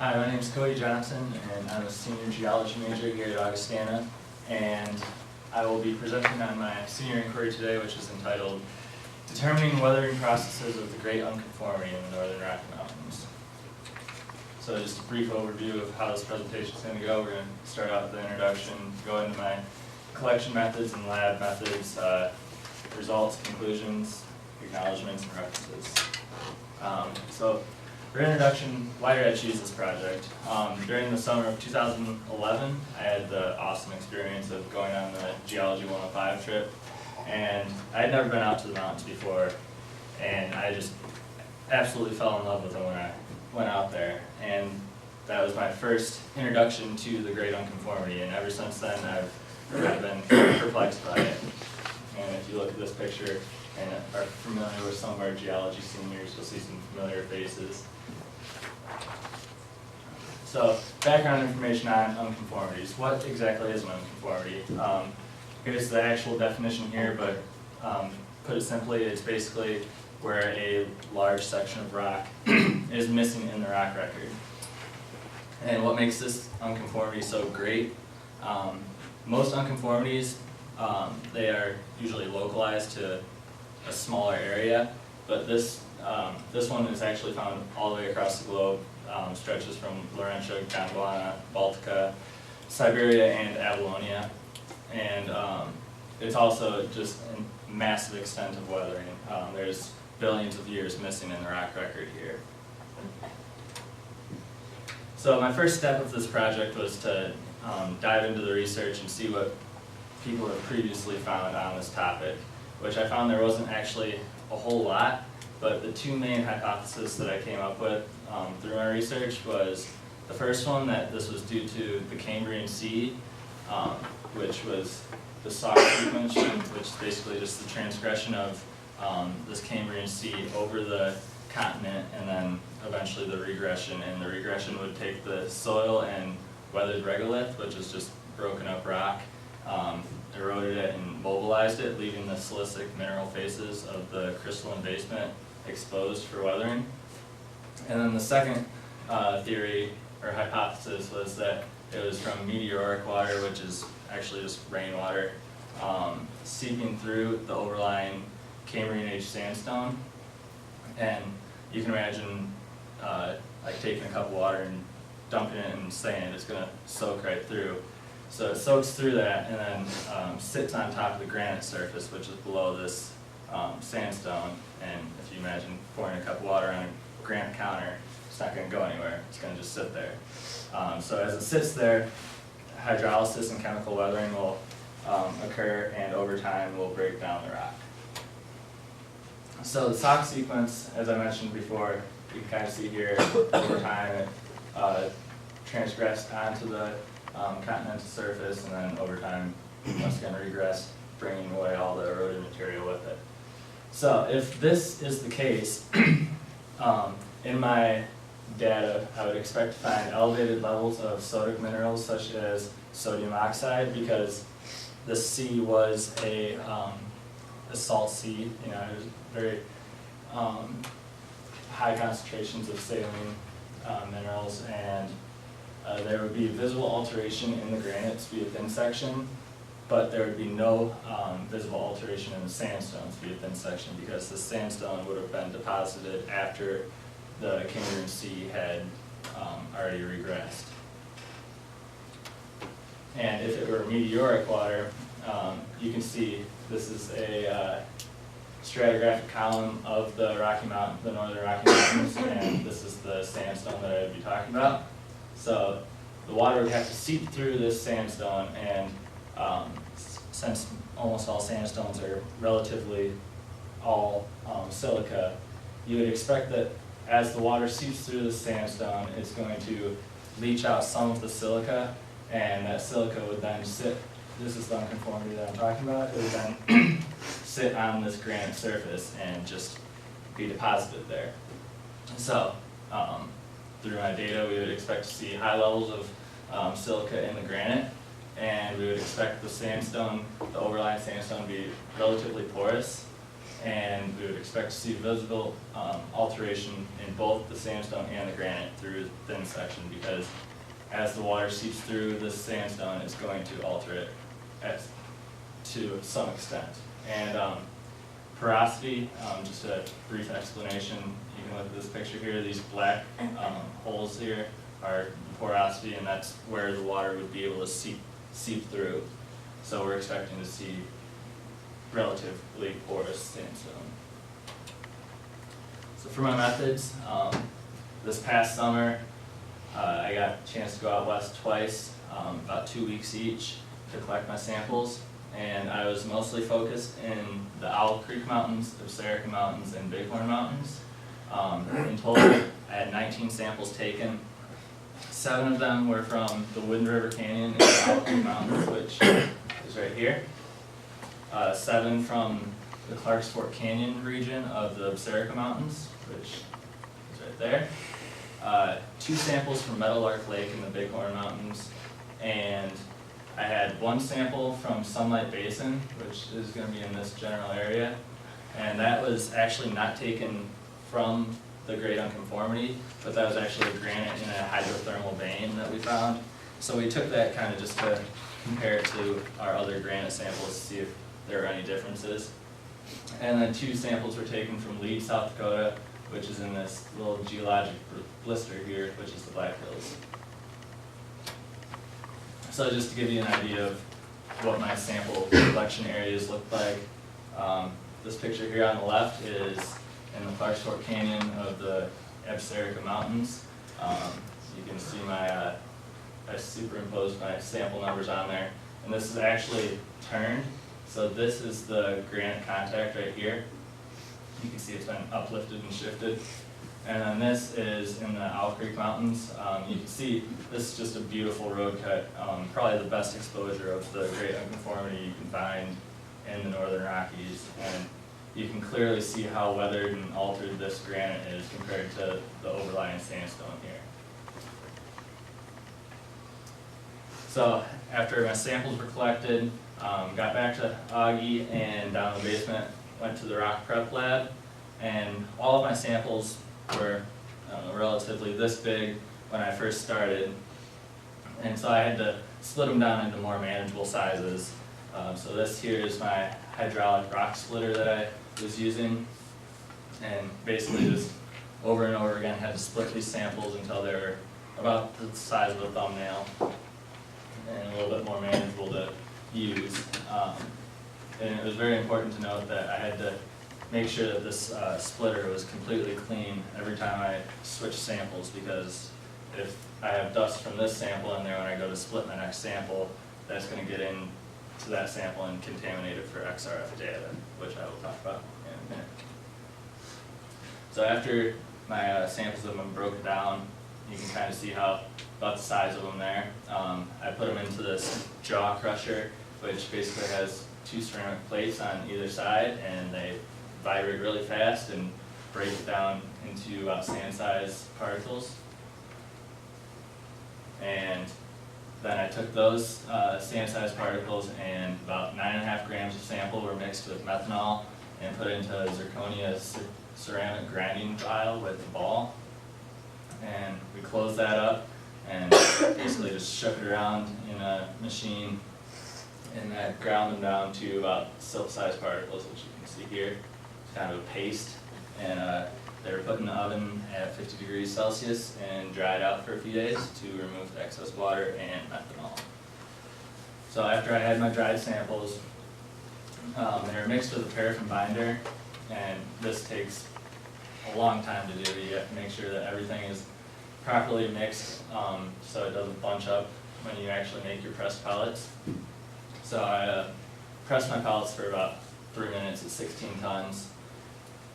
Hi, my name is Cody Johnson, and I'm a senior geology major here at Augustana, and I will be presenting on my senior inquiry today, which is entitled Determining Weathering Processes of the Great Unconformity in the Northern Rocky Mountains. So just a brief overview of how this presentation is going to go. We're going to start out with the introduction, go into my collection methods and lab methods, results, conclusions, acknowledgments, and references. So for introduction, why did I choose this project? During the summer of 2011, I had the awesome experience of going on the Geology 105 trip, and I had never been out to the mountains before, and I just absolutely fell in love with them when I went out there, and that was my first introduction to the Great Unconformity, and ever since then I've been perplexed by it. And if you look at this picture and are familiar with some of our geology seniors, you'll see some familiar faces. So, background information on unconformities. What exactly is an unconformity? Here's the actual definition here, but put it simply, it's basically where a large section of rock is missing in the rock record. And what makes this unconformity so great? Most unconformities, they are usually localized to a smaller area, but this one is actually found all the way across the globe, stretches from Laurentia, Gondwana, Baltica, Siberia, and Apollonia, and it's also just a massive extent of weathering. There's billions of years missing in the rock record here. So my first step of this project was to dive into the research and see what people have previously found on this topic, which I found there wasn't actually a whole lot, but the two main hypotheses that I came up with through my research was the first one, that this was due to the Cambrian Sea, which was the Sauk sequence, which is basically just the transgression of this Cambrian Sea over the continent, and then eventually the regression. And the regression would take the soil and weathered regolith, which is just broken up rock, eroded it and mobilized it, leaving the silicic mineral faces of the crystalline basement exposed for weathering. And then the second theory or hypothesis was that it was from meteoric water, which is actually just rainwater, seeping through the overlying Cambrian age sandstone. And you can imagine like taking a cup of water and dumping it in sand, it's going to soak right through. So it soaks through that and then sits on top of the granite surface, which is below this sandstone. And if you imagine pouring a cup of water on a granite counter, it's not going to go anywhere. It's going to just sit there. So as it sits there, hydrolysis and chemical weathering will occur, and over time will break down the rock. So the Sauk sequence, as I mentioned before, you can kind of see here, over time it transgressed onto the continental surface, and then over time once again regressed, bringing away all the eroded material with it. So if this is the case, in my data I would expect to find elevated levels of sodic minerals such as sodium oxide, because the sea was a salt sea. You know, it was very high concentrations of saline minerals, and there would be visible alteration in the granites via thin section, but there would be no visible alteration in the sandstones via thin section, because the sandstone would have been deposited after the Cambrian Sea had already regressed. And if it were meteoric water, you can see this is a stratigraphic column of the the northern Rocky Mountains, and this is the sandstone that I would be talking about. So the water would have to seep through this sandstone, and since almost all sandstones are relatively all silica, you would expect that as the water seeps through the sandstone, it's going to leach out some of the silica, and that silica would then sit, this is the unconformity that I'm talking about, it would then sit on this granite surface and just be deposited there. So through my data, we would expect to see high levels of silica in the granite, and we would expect the sandstone, the overlying sandstone, to be relatively porous, and we would expect to see visible alteration in both the sandstone and the granite through the thin section, because as the water seeps through this sandstone, it's going to alter it to some extent. And porosity, just a brief explanation, you can look at this picture here, these black holes here are the porosity, and that's where the water would be able to seep through. So we're expecting to see relatively porous sandstone. So for my methods, this past summer, I got a chance to go out west twice, about 2 weeks each, to collect my samples. And I was mostly focused in the Owl Creek Mountains, the Absarica Mountains, and Bighorn Mountains. In total, I had 19 samples taken. 7 of them were from the Udden River Canyon in the Owl Creek Mountains, which is right here. 7 from the Clarks Fork Canyon region of the Absarica Mountains, which is right there. 2 samples from Meadowlark Lake in the Bighorn Mountains, and I had 1 sample from Sunlight Basin, which is going to be in this general area, and that was actually not taken from the Great Unconformity, but that was actually a granite in a hydrothermal vein that we found. So we took that kind of just to compare it to our other granite samples to see if there were any differences. And then 2 samples were taken from Lead, South Dakota, which is in this little geologic blister here, which is the Black Hills. So just to give you an idea of what my sample collection areas look like, this picture here on the left is in the Clarks Fork Canyon of the Absarica Mountains. You can see I superimposed my sample numbers on there, and this is actually turned. So this is the granite contact right here. You can see it's been uplifted and shifted. And then this is in the Owl Creek Mountains. You can see this is just a beautiful road cut, probably the best exposure of the Great Unconformity you can find in the Northern Rockies. And you can clearly see how weathered and altered this granite is compared to the overlying sandstone here. So after my samples were collected, got back to Augie and down in the basement, went to the rock prep lab, and all of my samples were relatively this big when I first started, and so I had to split them down into more manageable sizes. So this here is my hydraulic rock splitter that I was using, and basically just over and over again had to split these samples until they were about the size of a thumbnail and a little bit more manageable to use. And it was very important to note that I had to make sure that this splitter was completely clean every time I switch samples, because if I have dust from this sample in there when I go to split my next sample, that's going to get into that sample and contaminate it for XRF data, which I will talk about in a minute. So after my samples have been broken down, you can kind of see about the size of them there. I put them into this jaw crusher, which basically has 2 ceramic plates on either side, and they vibrate really fast and break it down into about sand-sized particles. And then I took those sand-sized particles, and about 9.5 grams of sample were mixed with methanol and put into a zirconia ceramic grinding vial with a ball. And we closed that up and basically just shook it around in a machine, and that ground them down to about silk-sized particles, which you can see here. It's kind of a paste, and they were put in the oven at 50 degrees Celsius and dried out for a few days to remove the excess water and methanol. So after I had my dried samples, they were mixed with a paraffin binder, and this takes a long time to do. You have to make sure that everything is properly mixed so it doesn't bunch up when you actually make your pressed pellets. So I pressed my pellets for about 3 minutes at 16 tons,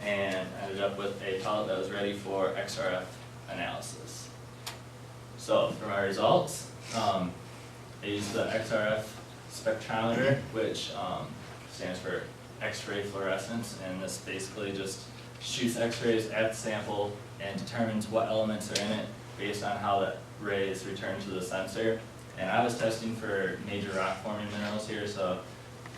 and ended up with a pellet that was ready for XRF analysis. So for my results, I used the XRF spectrometer, which stands for X-ray fluorescence, and this basically just shoots X-rays at the sample and determines what elements are in it based on how that ray is returned to the sensor. And I was testing for major rock forming minerals here, so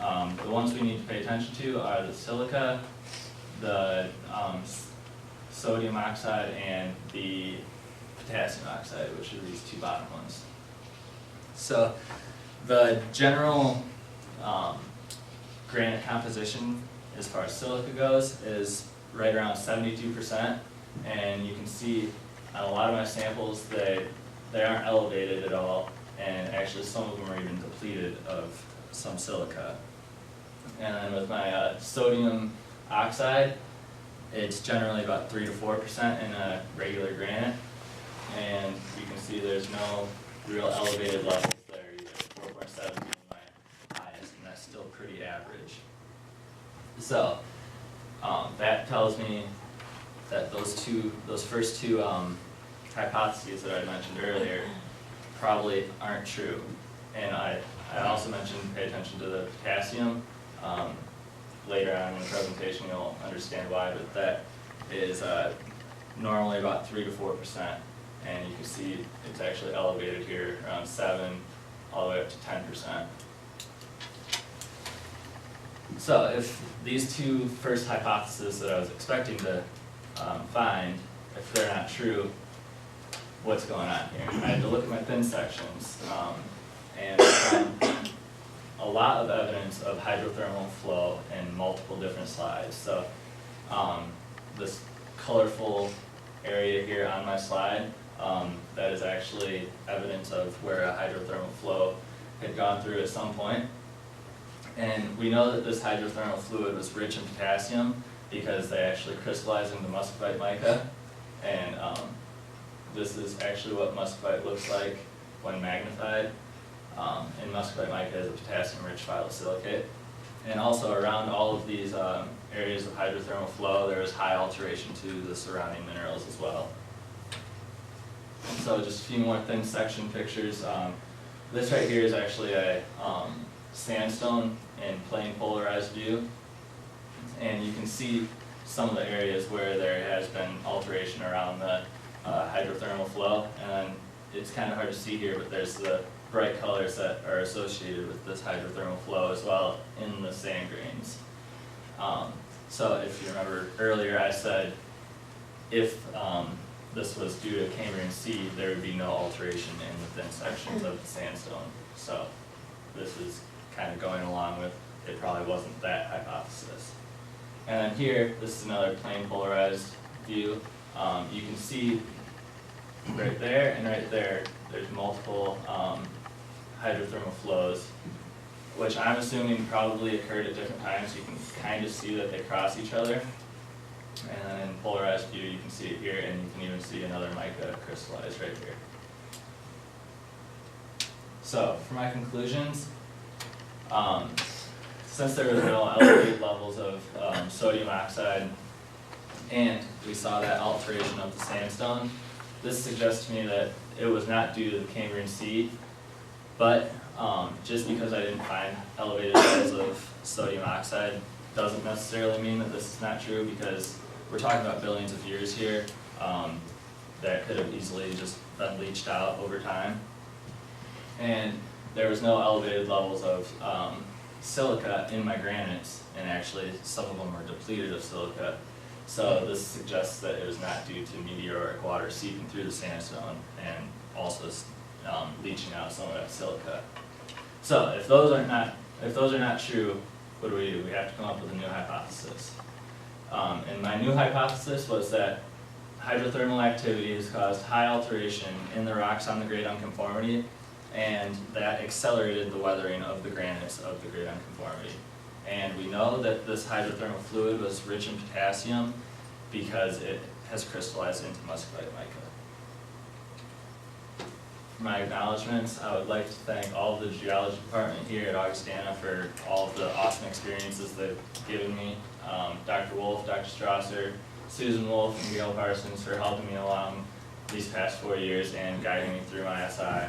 The ones we need to pay attention to are the silica, the sodium oxide, and the potassium oxide, which are these two bottom ones. So the general granite composition as far as silica goes is right around 72%, and you can see on a lot of my samples they aren't elevated at all, and actually some of them are even depleted of some silica. And then with my sodium oxide, it's generally about 3 to 4% in a regular granite, and you can see there's no real elevated levels there either. 4.7 being my highest, and that's still pretty average. So that tells me that those first two hypotheses that I mentioned earlier probably aren't true. And I also mentioned pay attention to the potassium. Later on in the presentation you'll understand why, but that is normally about 3 to 4%, and you can see it's actually elevated here around 7 all the way up to 10%. So if these two first hypotheses that I was expecting to find, if they're not true, what's going on here? I had to look at my thin sections, and I found a lot of evidence of hydrothermal flow in multiple different slides. So this colorful area here on my slide, that is actually evidence of where a hydrothermal flow had gone through at some point. And we know that this hydrothermal fluid was rich in potassium because they actually crystallized into muscovite mica, and this is actually what muscovite looks like when magnified. And muscovite mica is a potassium-rich phyllosilicate. And also around all of these areas of hydrothermal flow, there was high alteration to the surrounding minerals as well. So just a few more thin section pictures. This right here is actually a sandstone in plane polarized view. And you can see some of the areas where there has been alteration around the hydrothermal flow. And it's kind of hard to see here, but there's the bright colors that are associated with this hydrothermal flow as well in the sand grains. So if you remember earlier, I said if this was due to Cambrian Sea, there would be no alteration in the thin sections of the sandstone. So this is kind of going along with it probably wasn't that hypothesis. And then here, this is another plane polarized view. You can see right there and right there, there's multiple hydrothermal flows, which I'm assuming probably occurred at different times. You can kind of see that they cross each other. And then in polarized view, you can see it here, and you can even see another mica crystallized right here. So for my conclusions, since there was no elevated levels of sodium oxide, and we saw that alteration of the sandstone, this suggests to me that it was not due to the Cambrian Sea, but just because I didn't find elevated levels of sodium oxide doesn't necessarily mean that this is not true, because we're talking about billions of years here that could have easily just been leached out over time. And there was no elevated levels of silica in my granites, and actually some of them were depleted of silica. So this suggests that it was not due to meteoric water seeping through the sandstone and also leaching out some of that silica. So if those are not true, what do? We have to come up with a new hypothesis. And my new hypothesis was that hydrothermal activity has caused high alteration in the rocks on the Great Unconformity, and that accelerated the weathering of the granites of the Great Unconformity. And we know that this hydrothermal fluid was rich in potassium because it has crystallized into muscovite mica. For my acknowledgments, I would like to thank all of the geology department here at Augustana for all of the awesome experiences they've given me. Dr. Wolf, Dr. Strasser, Susan Wolf, and Gail Parsons for helping me along these past 4 years and guiding me through my SI.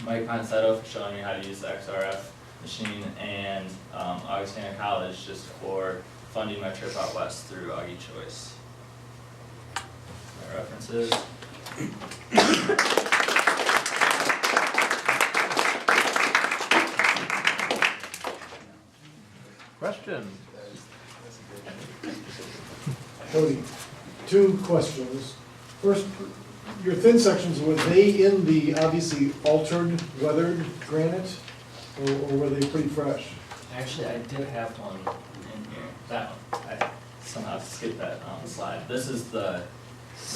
Mike Ponsetto for showing me how to use the XRF machine, and Augustana College just for funding my trip out west through Augie Choice. My references. Cody, two questions. First, your thin sections, were they in the obviously altered, weathered granite, or were they pretty fresh? Actually, I did have one in here, that one, I somehow skipped that slide. This is the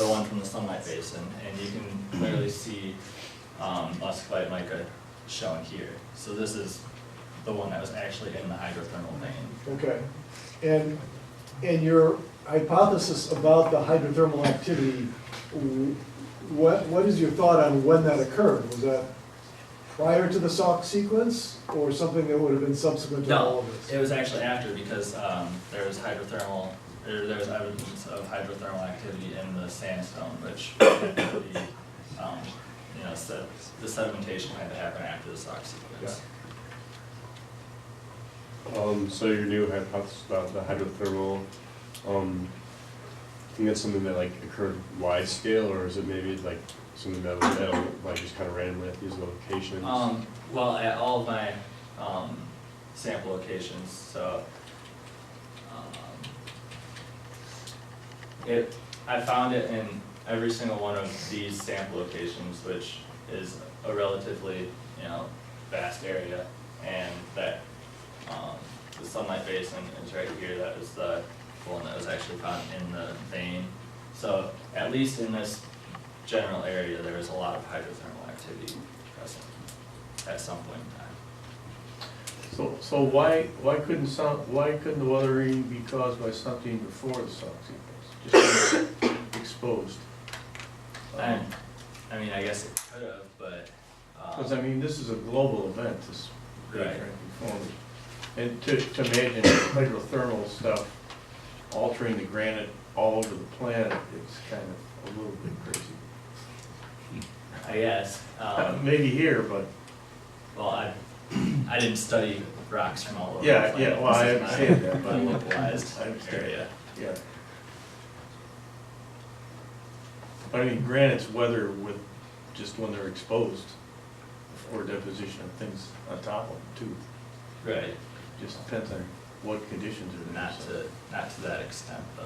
one from the Sunlight Basin, and you can clearly see muscovite mica shown here. So this is the one that was actually in the hydrothermal vein. Okay, and your hypothesis about the hydrothermal activity, what is your thought on when that occurred? Was that prior to the Sauk sequence, or something that would have been subsequent to all No, of this? it was actually after, because there was evidence of hydrothermal activity in the sandstone, which had to be, the sedimentation had to happen after the Sauk sequence. So your new hypothesis about the hydrothermal, I think that's something that like occurred wide scale, or is it maybe like something that like just kind of randomly at these locations? Well, at all of my sample locations, so I found it in every single one of these sample locations, which is a relatively vast area, and that the Sunlight Basin is right here. That was the one that was actually found in the vein. So at least in this general area, there was a lot of hydrothermal activity present at some point in time. So why couldn't the weathering be caused by something before the Sauk sequence? Just exposed. And I mean, I guess it could have, but Because I mean, this is a global event, this Right. Unconformity. And to imagine hydrothermal stuff altering the granite all over the planet, it's kind of a little bit crazy. I guess Maybe here, but well, I didn't study rocks from all over. Yeah, the planet. yeah, well, I This is understand that, my but- localized I understand. area. yeah. But I mean, granite's weather with just when they're exposed or deposition of things on top of them too. Right. Just depends on what conditions are there. Not to that extent though.